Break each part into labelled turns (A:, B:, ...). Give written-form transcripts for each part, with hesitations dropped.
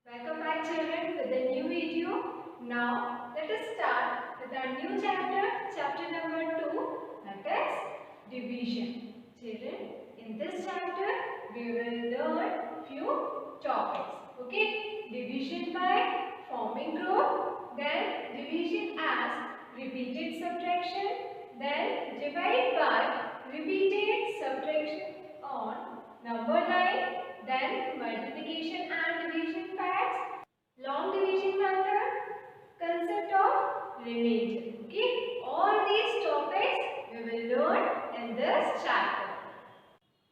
A: Welcome back children with a new video. Now let us start with our new chapter number 2, that is division. Children, in this chapter we will learn few topics. Okay, division by forming group, then division as repeated subtraction, then divide by repeated subtraction on number line, then multiplication and division facts, long division method, concept of remainder. Okay, all these topics we will learn in this chapter.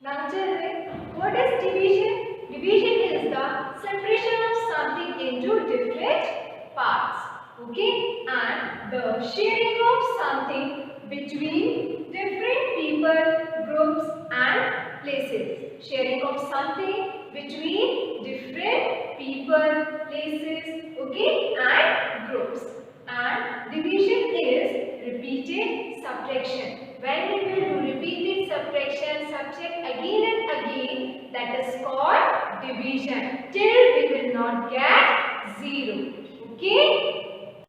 A: Now children, what is division? Division is the separation of something into different parts. Okay, and the sharing of something between different people, groups and places. Sharing of something between different people, places, okay, and groups. And division is repeated subtraction. When we will do repeated subtraction, subtract again and again, that is called division till we will not get 0. Okay?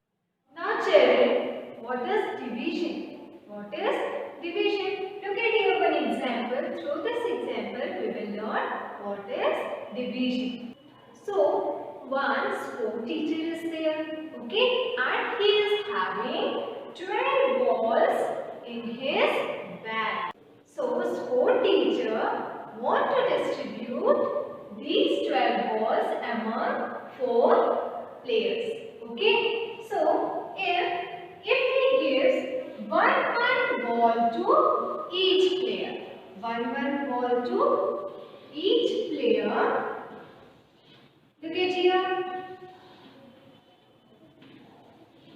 A: Now children, what is division? What is division? Look at here one example. Through this example, we will learn what is division. So, one sport teacher is there, okay, and he is having 12 balls in his bag. So, sport teacher want to distribute these 12 balls among 4 players. Okay, so if he gives one ball to each player, one ball to each player. Look at here.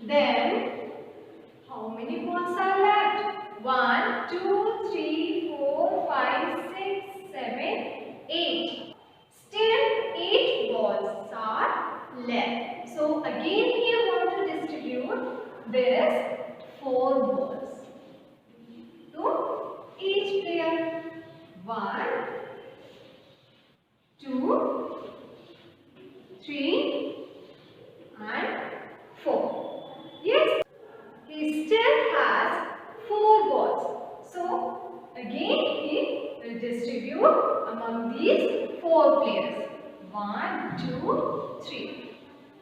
A: Then, how many balls are left? 1, 2, 3, 4, 5, 6, 7, 8. Still 8 balls are left. So, again he wants to distribute this 4 balls to each player. 1, 2, 3 and 4. Yes, he still has 4 balls. So, again he will distribute among these 4 players. 1, 2, 3,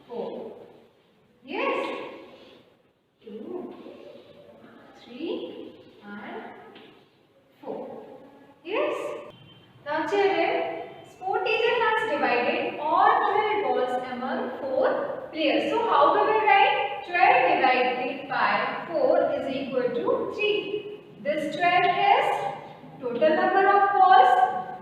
A: 4. Yes, 2, 3 and 4. Yes. Now children, sport teacher has divided all 12 balls among 4 players. So how we will write? 12 divided by 4 is equal to 3. This 12 is total number of balls.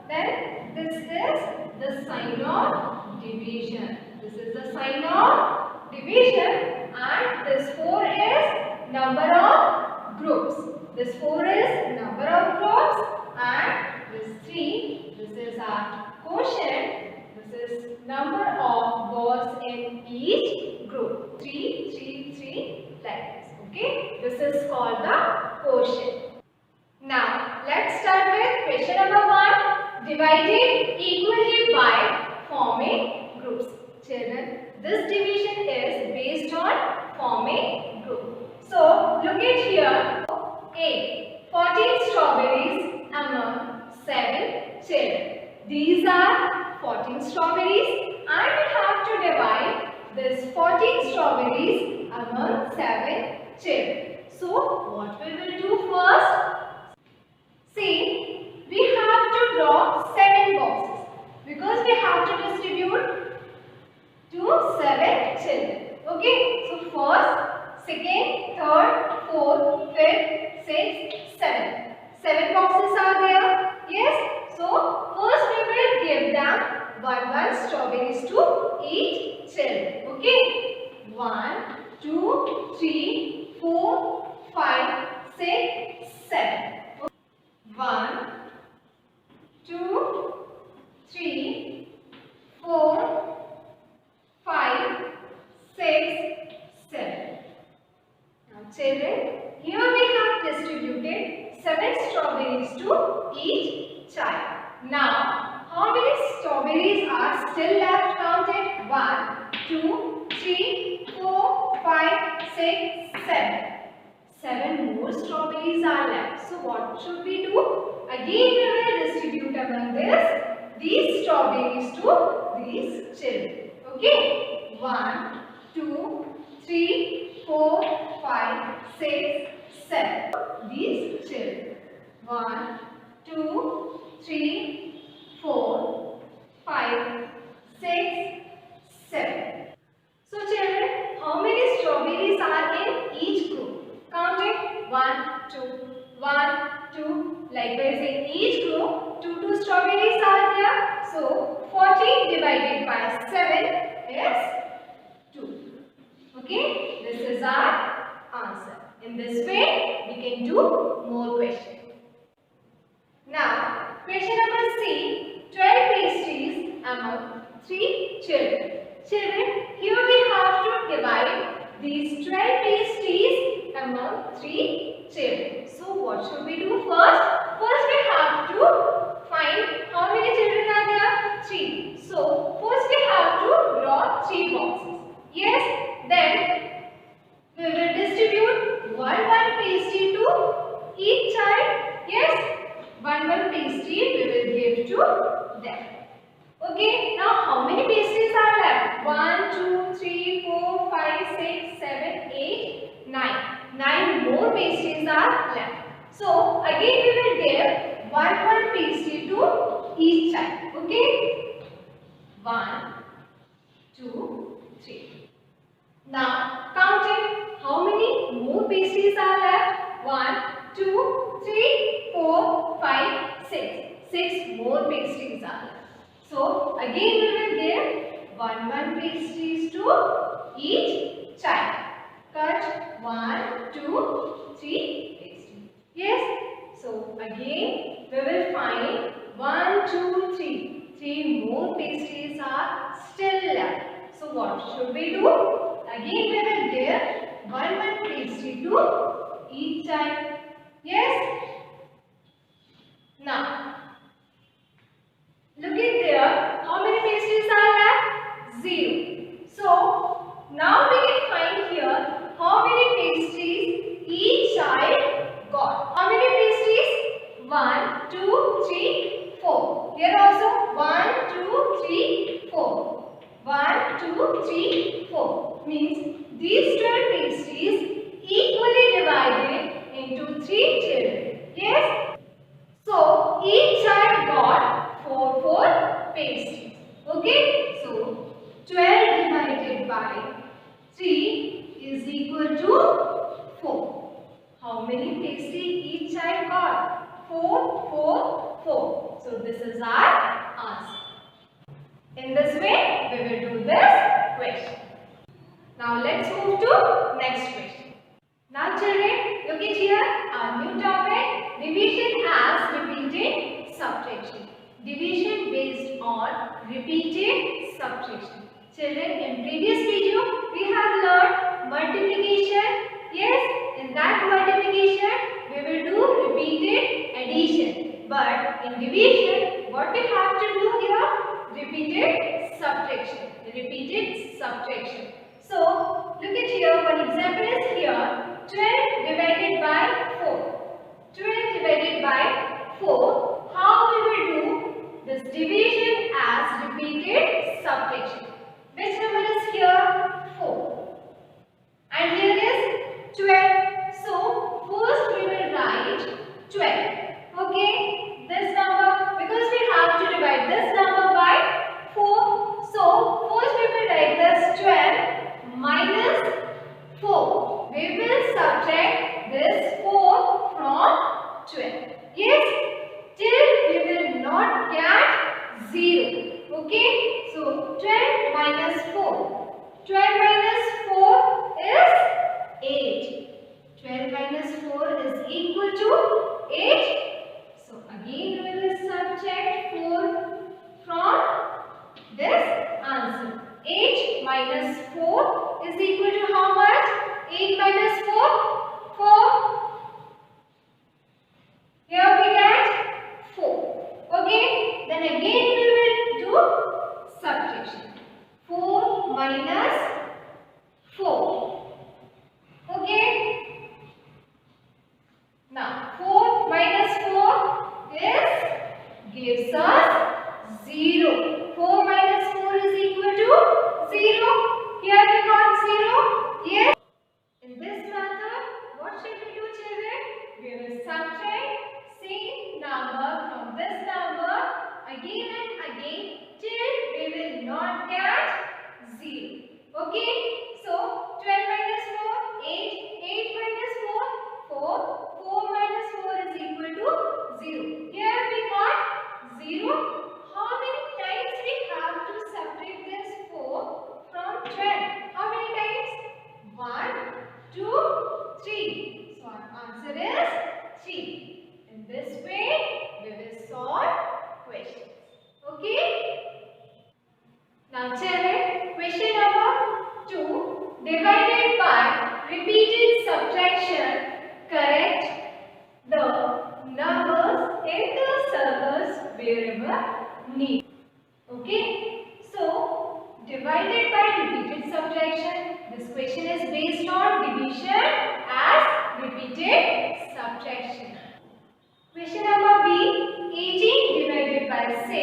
A: Then this is the sign of division. This is the sign of division, and this 4 is number of groups. This 4 is number of groups, and this 3, this is our quotient. This is number of balls in each group. 3, 3, 3 like this. Okay, this is called the quotient. Now let's start with question number 1. Divided equally by forming groups. Children, this division is based on forming group. So look at here. A. 14 strawberries among 7 children. These are 14 strawberries, and we have to divide this 14 strawberries among 7 children. So what we will do first? See, we have to draw 7 boxes because we have to distribute to 7 children. Okay, so first, second, third, fourth, fifth, sixth, seventh. 7 boxes are there. Yes. So first we will give them one strawberries to each child. Okay. 1, 2, 3, 4, 5, 6, 7. 1, 2, 3, 4, 5, 6, 7. Now children, here we have distributed 7 strawberries to each child. Now, how many strawberries are still left counted? 1, 2, 3, 4, 5, 6, 7. 7 more strawberries are left. So what should we do? Again we will distribute among these strawberries to these children. Okay? 1, 2, 3, 4, 5, 6, 7. These children. 1, 2, 3, 4, 5, 6, 7. So children, how many strawberries are in each group? Count it. 1, 2, 1, 2. Likewise in each group, 2 strawberries are there. So 14 divided by 7 is 2. Okay, this is our answer. In this way, we can do more questions. Now, question number C, 12 pastries among 3 children. Children, here we have to divide these 12 pastries among 3 children. So, what should we do first? First, we have to find how many children are there? 3. So, first we have to draw 3 boxes. Yes, then we will distribute one pastry to each child. Yes, one pastry we will give to them. Okay, now how many pastries are left? 1, 2, 3, 4, 5, 6, 7, 8, 9. 9 more pastries are left. So again we will give one pastry to each child. Okay, 1, 2, 3. Now count it. How many more pastries are left? 1, 2, 3, 4, 5, 6. 6 more pastries are left. So again we will give one pastries to each child. Cut 1, 2, 3 pastries. Yes. So again we will find 1, 2, 3. 3 more pastries are still left. So what should we do? Again we will give one pastry to each child. Yes. Now look at there. How many pastries are left? 0. So now we can find here how many pastries each child got. How many pastries? 1, 2, 3, 4. Here also 1, 2, 3, 4. 1, 2, 3, 4. Means these 12 pastries equally divided into 3 children. Yes? So each child got 4 pastries. Okay? So 12 divided by 3 is equal to 4. How many pastries each child got? 4, 4, 4. So this is our answer. In this way, we will do this question. Now let's move to next question. Now children, look at here, our new topic, division as repeated subtraction. Division based on repeated subtraction. Children, in previous video, we have learned multiplication. Yes, in that multiplication, we will do repeated addition. But in division, what we have to do here? Repeated subtraction. Repeated subtraction. So, look at here, one example is here, 12 divided by 4. 12 divided by 4. How we will do this division as repeated subtraction? Which number is here? 4. And here is 12. So, first we will write 12. Okay, this number, because we have to divide this number by 4. So, first we will write this 12 minus 4. We will subtract this 4 wherever needed. Okay, so divided by repeated subtraction. This question is based on division as repeated subtraction. Question number B, 18 divided by 6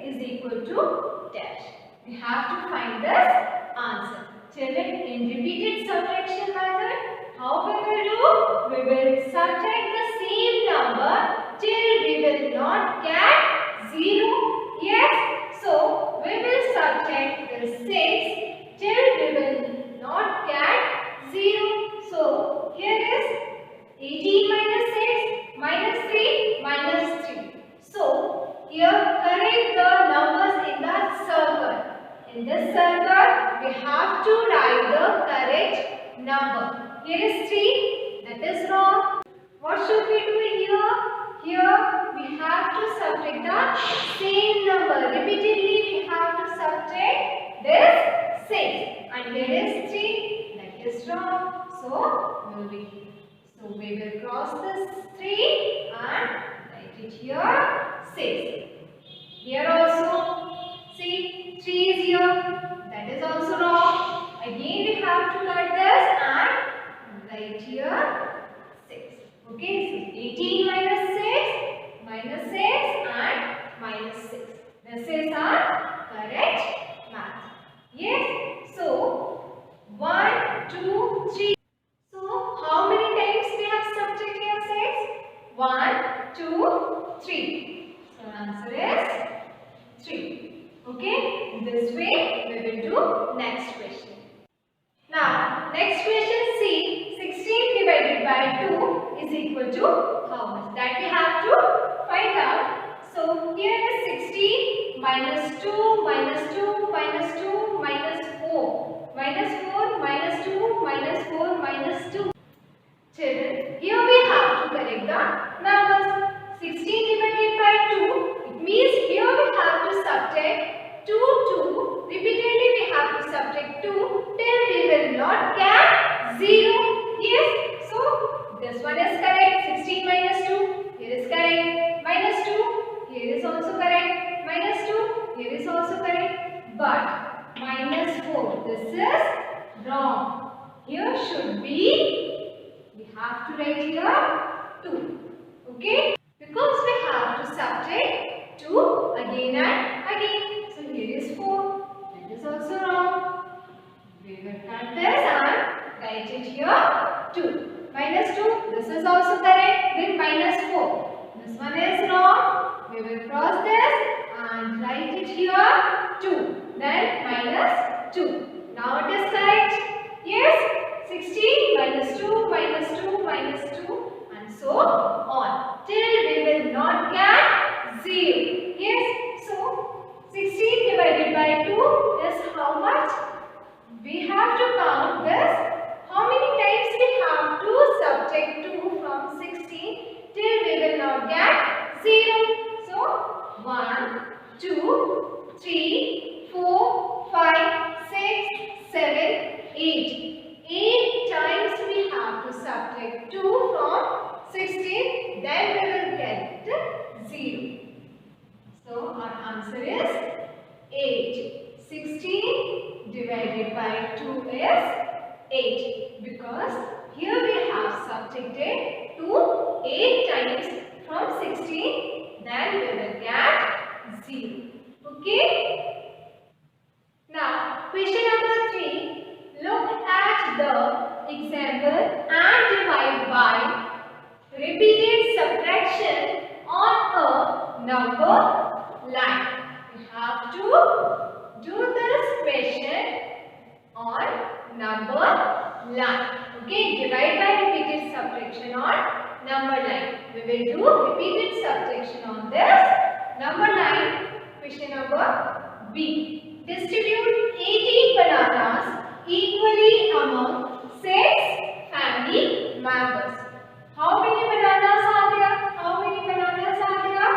A: is equal to dash. We have to find this answer. Children, in repeated subtraction method, how we will do? We will subtract the same number till we will not get 0. Yes, so we will subtract the 6 till we will not get 0. So here is 18 minus 6 minus 3 minus 3. So here correct the numbers in the circle. In this circle we have to write the correct number. Here is 3, that is wrong. What should we do here? Here we have to subtract the same number. Repeatedly we have to subtract this 6. And here is 3, that is wrong. So we will cross this 3 and write it here 6. Here also, see 3 is here, that is also wrong. Again we have to cut this and write here 6. Okay, so 18 minus 6 and minus 6. This is our correct math. Yes, so 1, 2, 3. So how many times we have subtracted here 6? 1, 2, 3. So answer is 3. Okay, in this way we will do next question. Now next question, see 16 divided by 2 is equal to how much? That we have to find out. So here is 16 minus 2 minus 2 minus 2 minus 4 minus 4 minus 2 minus 4 minus 2. Children, here we have to correct the numbers. 16 divided by 2, it means here we have to subtract 2. Repeatedly we have to subtract 2 till we will not get 0. Yes, so this one is correct. 16 minus 2, here is correct. Minus 2, here is also correct. Minus 2, here is also correct. But minus 4, this is wrong. Here should be, we have to write here 2. Okay? Because we have to subtract 2 again and again. So here is 4. That is also wrong. We will cut this and write it here 2. Minus 2. This is also correct. Then minus 4. This one is wrong. We will cross this and write it here 2. Then minus 2. Now it is correct. Yes. 16 minus 2 minus 2 minus 2 and so on till we will not get 0. Yes, so 16 divided by 2 is how much? We have to count this. How many times we have to subtract 2 from 16 till we will not get 0. So 1, 2, 3, 4, 5, 6, 7, 8. 8 times we have to subtract 2 from 16, then we will get 0. So our answer is 8. 16 divided by 2 is 8 because here we have subtracted 2 8 times from 16, then we will get 0. Okay? Now question number 3. Look at the example and divide by repeated subtraction on a number line. We have to do this question on number line. Okay, divide by repeated subtraction on number line. We will do repeated subtraction on this number line. Question number B. Distribute 18 bananas equally among 6 family members. How many bananas are there? How many bananas are there?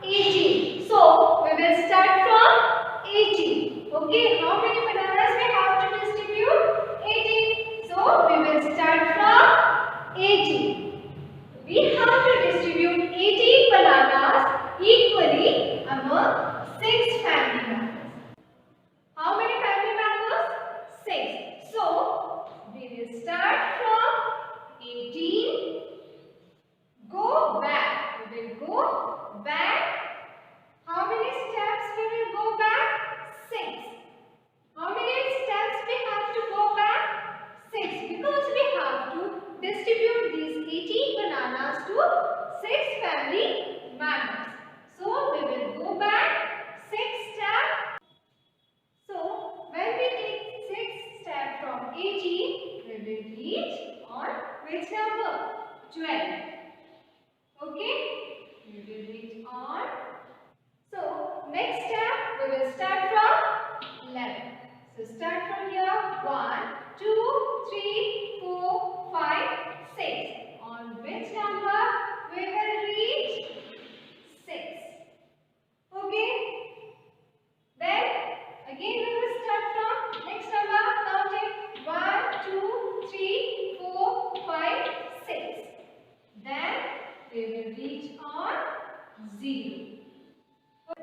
A: 18. So we will start from 18. Okay, how many bananas we have to distribute? 18. So we will start from 18. We have to distribute 18 bananas equally will reach on. So next step we will start from 11. So start from here. 1, 2, 3, 4, 5, 6. On which number we will reach? 6. Okay. Then again we will start from next number. Counting 1, 2, 3, 4, 5, 6. Then we will reach on 0.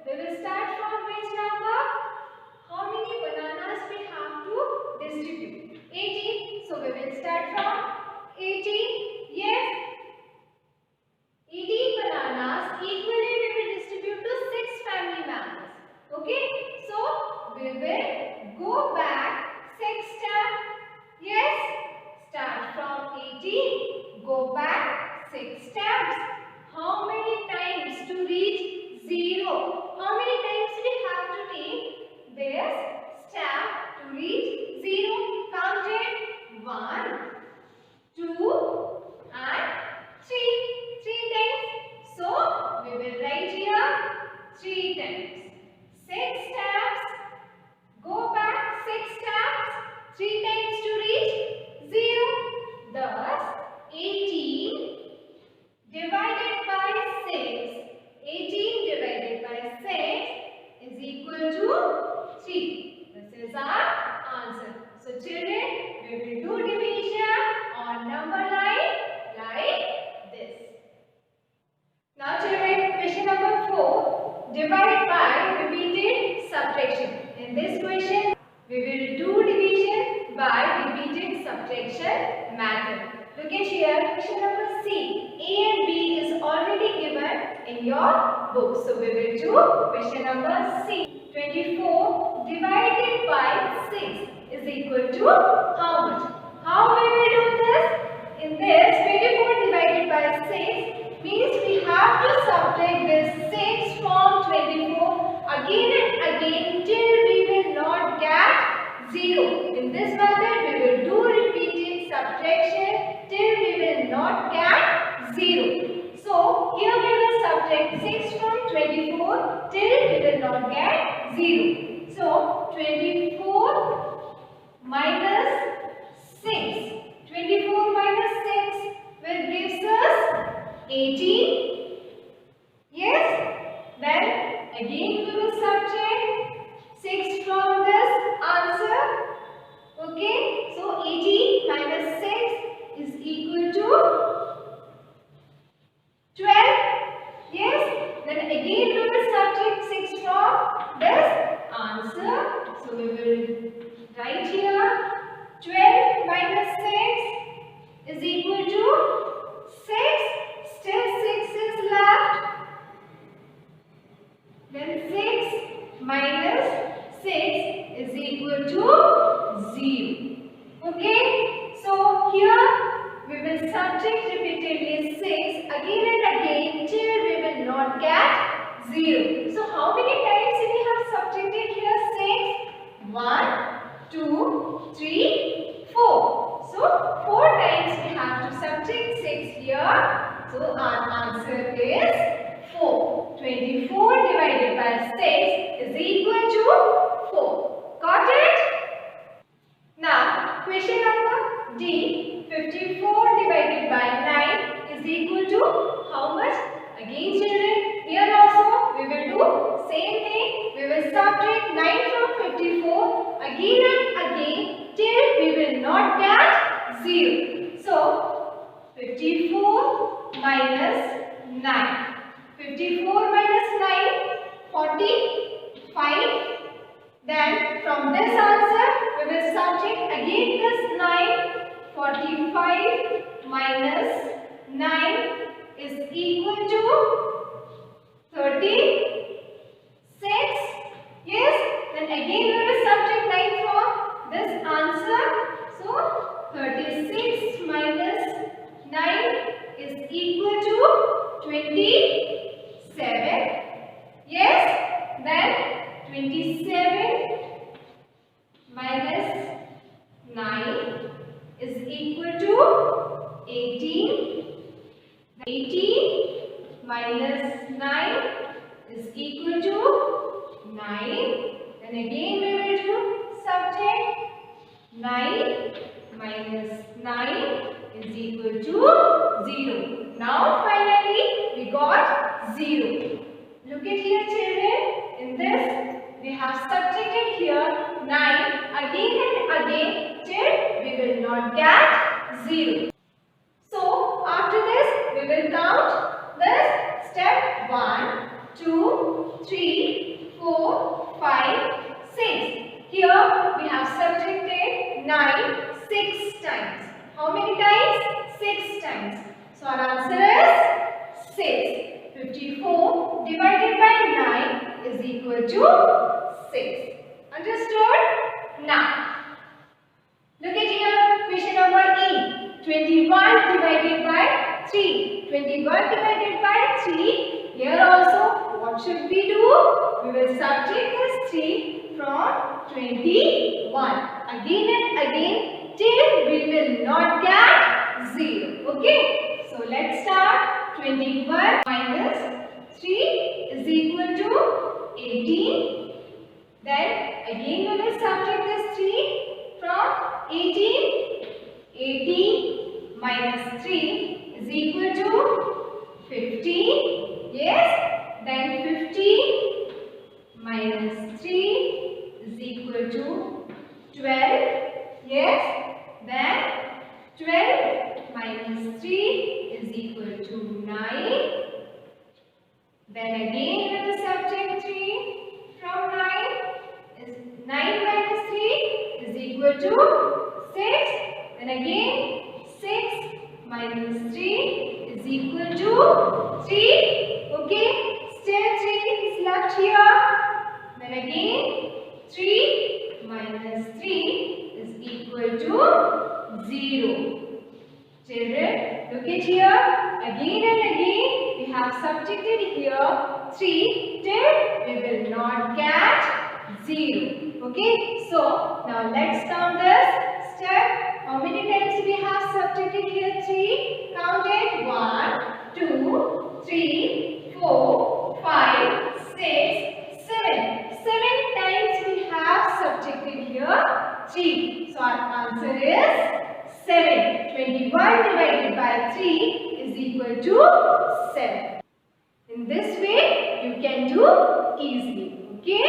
A: We will start from which number? How many bananas we have to distribute? 18. So we will start from 18. Yes. 18 bananas equally we will distribute to 6 family members. Okay. So we will go back 6 steps. Yes. Start from 18. Go back 6 steps. How many times to reach 0? How many times we have to take this step to reach 0? Count it. 1, 2 and 3. 3 times. So we will write here 3 times. 6 steps. Go back 6 steps. 3 times to reach 0. Thus 18 divided by 6. 18 divided by 6 is equal to 3. This is our answer. So children, we will do division on number line like this. Now children, question number 4. Divide by repeated subtraction. In this question, we will do division by repeated subtraction method. Look at here, question number C. A and B is already given in your book. So we will do question number C. 24 divided by 6 is equal to how much? How we will do this? In this, 24 divided by 6 means we have to subtract this 6 from 24 again and again till we will not get 0. In this method, we will do repeated subtraction till we will not get 0. So, here we will subtract 6 from 24 till we will not get 0. So, 24 minus 6. 24 minus 6 will gives us 18. Yes? Then again we will subtract 6 from this answer. Okay? So 18 minus 6 is equal to 12. Yes? Then again we will subtract 6 from this answer. So we will write here 12 minus 6 is equal to 6. Still 6 is left. Then 6 minus 6 is equal to 0. Okay? So here we will subtract repeatedly 6 again and again till we will not get 0. So how many times we have subtracted here 6? 1, 2, 3, 4. So 4 times we have to subtract 6 here. So our answer is 4. 24 divided by 6 is equal to 4. Got it? Now question number D. 54 divided by 9 is equal to how much? Again children, here also we will do same thing. We will subtract 9 from 54 again and again till we will not get 0. So 54 minus 9. 54 minus 9, 45. Then from this answer, we will subtract again this 9. 45 minus 9 is equal to 36. Yes? Then again we will subtract 9 from this answer. So 36 minus 9 is equal to 27. Yes? Then 27 minus 9 is equal to 18. 18 minus 9 is equal to 9. And again we will do subtract. 9 minus 9 is equal to 0. Now finally we got 0. Look at here children. In this we have subtracted here 9 again and again till we will not get 0. So after this we will count this step 1, 2, 3, 4, 5, 6. Here we have subtracted 9 6 times. How many times? 6 times. So our answer is 6. 54 divided by 9 is equal to 6. Understood? Now, look at here, question number E. 21 divided by 3. 21 divided by 3. Here also, what should we do? We will subtract this 3 from 21. Again and again till we will not get 0. Okay? So let's start. 21 minus 3 is equal to 18. Then again we will subtract this 3 from 18. 18 minus 3 is equal to 15. Yes. Then 15 minus 3 is equal to 12. Yes. Then 12 minus 3 is equal to 9. Then again we will subtract 3 from 9. 9 minus 3 is equal to 6. And again 6 minus 3 is equal to 3. Okay. Still 3 is left here. Then again 3 minus 3 is equal to 0. Children, look at here. Again and again we have subtracted here 3 till we will not get 0. Okay. So now let's count this step. How many times we have subtracted here 3? Count it. 1, 2, 3, 4, 5, 6, 7. 7 times we have subtracted here 3. So our answer is 7. 21 divided by 3 is equal to 7. In this way you can do easily. Okay?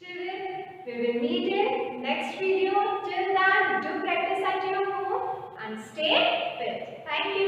A: Children, we will meet in next video. Till then, do practice at your home and stay fit. Thank you.